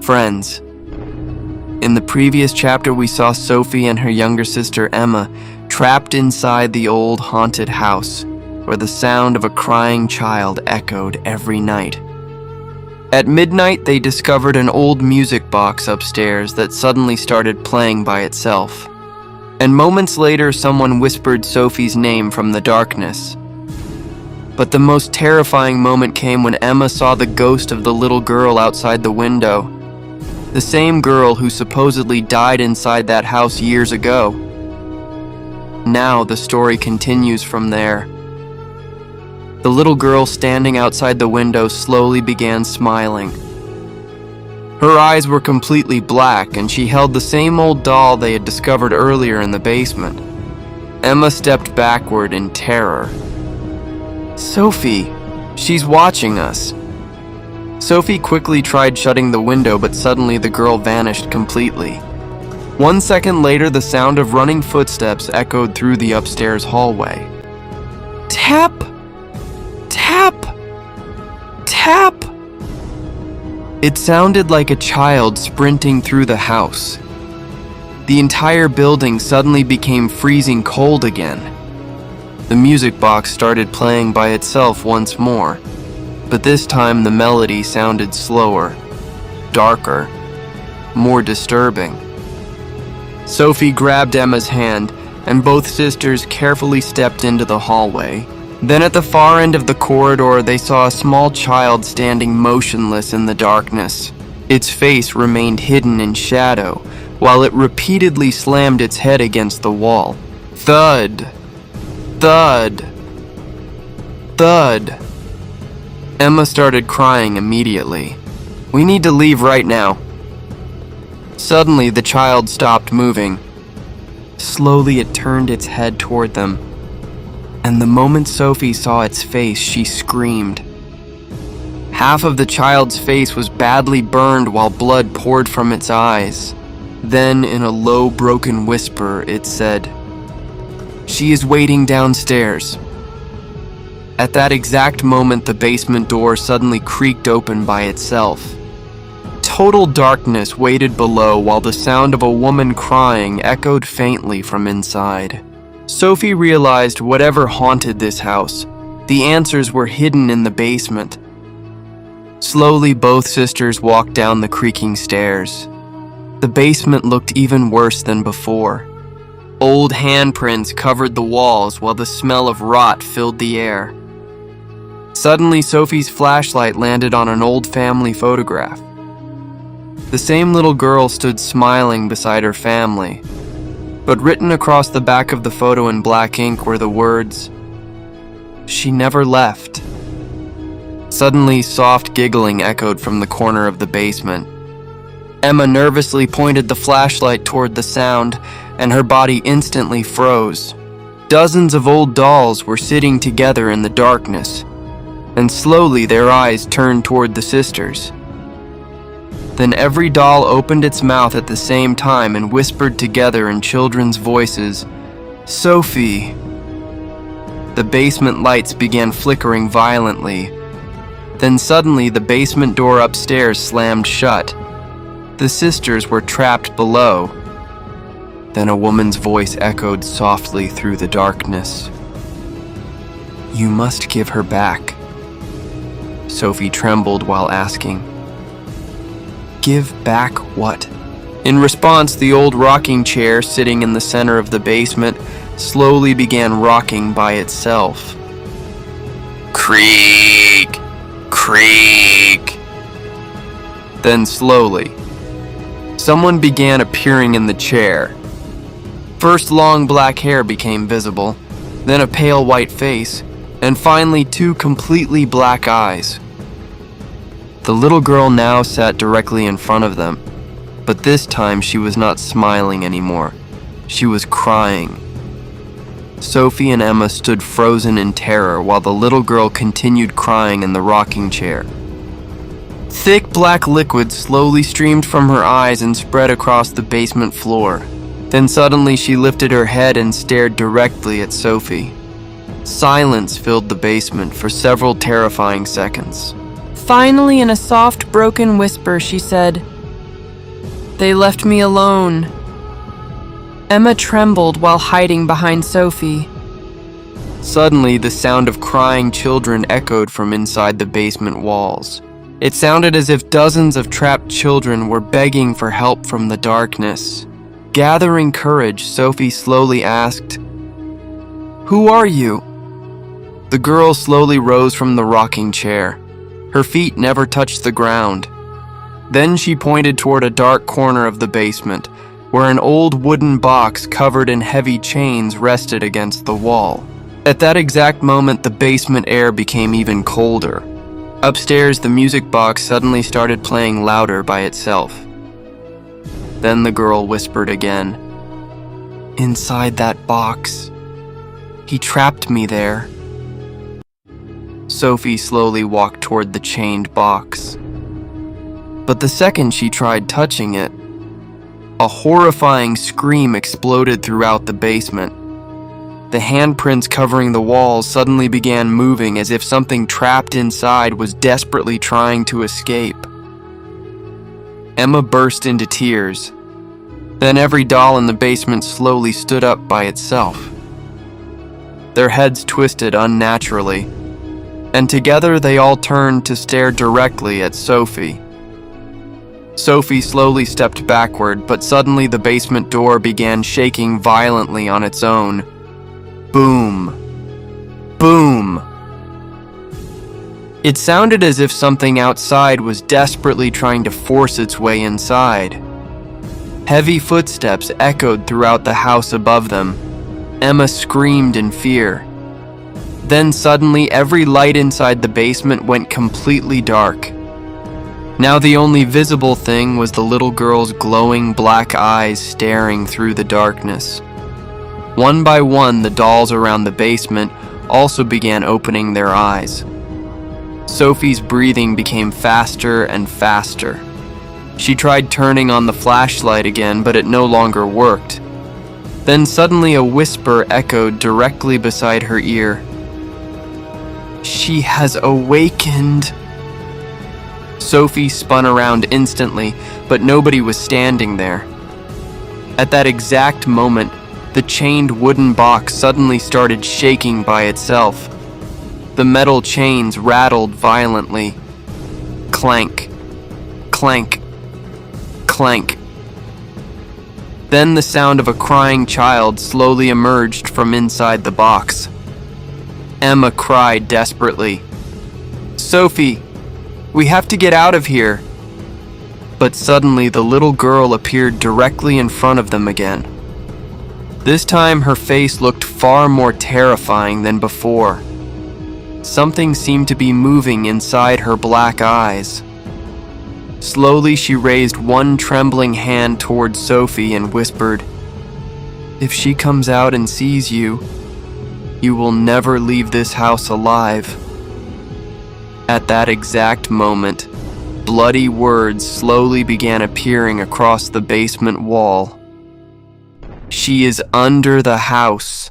Friends, in the previous chapter we saw Sophie and her younger sister Emma trapped inside the old haunted house where the sound of a crying child echoed every night. At midnight, they discovered an old music box upstairs that suddenly started playing by itself. And moments later, someone whispered Sophie's name from the darkness. But the most terrifying moment came when Emma saw the ghost of the little girl outside the window. The same girl who supposedly died inside that house years ago. Now the story continues from there. The little girl standing outside the window slowly began smiling. Her eyes were completely black, and she held the same old doll they had discovered earlier in the basement. Emma stepped backward in terror. "Sophie, she's watching us." Sophie quickly tried shutting the window, but suddenly the girl vanished completely. 1 second later, the sound of running footsteps echoed through the upstairs hallway. Tap! Tap! Tap! It sounded like a child sprinting through the house. The entire building suddenly became freezing cold again. The music box started playing by itself once more, but this time the melody sounded slower, darker, more disturbing. Sophie grabbed Emma's hand, and both sisters carefully stepped into the hallway. Then at the far end of the corridor, they saw a small child standing motionless in the darkness. Its face remained hidden in shadow, while it repeatedly slammed its head against the wall. Thud! Thud! Thud! Emma started crying immediately. "We need to leave right now." Suddenly, the child stopped moving. Slowly, it turned its head toward them. And the moment Sophie saw its face, she screamed. Half of the child's face was badly burned while blood poured from its eyes. Then, in a low, broken whisper, it said, "She is waiting downstairs." At that exact moment, the basement door suddenly creaked open by itself. Total darkness waited below while the sound of a woman crying echoed faintly from inside. Sophie realized whatever haunted this house, the answers were hidden in the basement. Slowly, both sisters walked down the creaking stairs. The basement looked even worse than before. Old handprints covered the walls while the smell of rot filled the air. Suddenly, Sophie's flashlight landed on an old family photograph. The same little girl stood smiling beside her family. But written across the back of the photo in black ink were the words, "She never left." Suddenly, soft giggling echoed from the corner of the basement. Emma nervously pointed the flashlight toward the sound, and her body instantly froze. Dozens of old dolls were sitting together in the darkness, and slowly their eyes turned toward the sisters. Then every doll opened its mouth at the same time and whispered together in children's voices, "Sophie." The basement lights began flickering violently. Then suddenly the basement door upstairs slammed shut. The sisters were trapped below. Then a woman's voice echoed softly through the darkness. "You must give her back." Sophie trembled while asking, "Give back what?" In response, the old rocking chair sitting in the center of the basement slowly began rocking by itself. Creak! Creak! Then slowly, someone began appearing in the chair. First, long black hair became visible, then a pale white face, and finally 2 completely black eyes. The little girl now sat directly in front of them, but this time she was not smiling anymore. She was crying. Sophie and Emma stood frozen in terror while the little girl continued crying in the rocking chair. Thick black liquid slowly streamed from her eyes and spread across the basement floor. Then suddenly she lifted her head and stared directly at Sophie. Silence filled the basement for several terrifying seconds. Finally, in a soft, broken whisper, she said, They left me alone. Emma trembled while hiding behind Sophie. Suddenly, the sound of crying children echoed from inside the basement walls. It sounded as if dozens of trapped children were begging for help from the darkness. Gathering courage, Sophie slowly asked, "Who are you?" The girl slowly rose from the rocking chair. Her feet never touched the ground. Then she pointed toward a dark corner of the basement, where an old wooden box covered in heavy chains rested against the wall. At that exact moment, the basement air became even colder. Upstairs, the music box suddenly started playing louder by itself. Then the girl whispered again, "Inside that box. He trapped me there." Sophie slowly walked toward the chained box. But the second she tried touching it, a horrifying scream exploded throughout the basement. The handprints covering the walls suddenly began moving as if something trapped inside was desperately trying to escape. Emma burst into tears. Then every doll in the basement slowly stood up by itself. Their heads twisted unnaturally, and together they all turned to stare directly at Sophie. Sophie slowly stepped backward, but suddenly the basement door began shaking violently on its own. Boom. Boom. It sounded as if something outside was desperately trying to force its way inside. Heavy footsteps echoed throughout the house above them. Emma screamed in fear. Then suddenly every light inside the basement went completely dark. Now the only visible thing was the little girl's glowing black eyes staring through the darkness. One by one, the dolls around the basement also began opening their eyes. Sophie's breathing became faster and faster. She tried turning on the flashlight again, but it no longer worked. Then suddenly a whisper echoed directly beside her ear. "She has awakened." Sophie spun around instantly, but nobody was standing there. At that exact moment, the chained wooden box suddenly started shaking by itself. The metal chains rattled violently. Clank, clank, clank. Then the sound of a crying child slowly emerged from inside the box. Emma cried desperately, "Sophie, we have to get out of here." But suddenly the little girl appeared directly in front of them again. This time her face looked far more terrifying than before. Something seemed to be moving inside her black eyes. Slowly she raised one trembling hand towards Sophie and whispered, "If she comes out and sees you, you will never leave this house alive." At that exact moment, bloody words slowly began appearing across the basement wall. "She is under the house.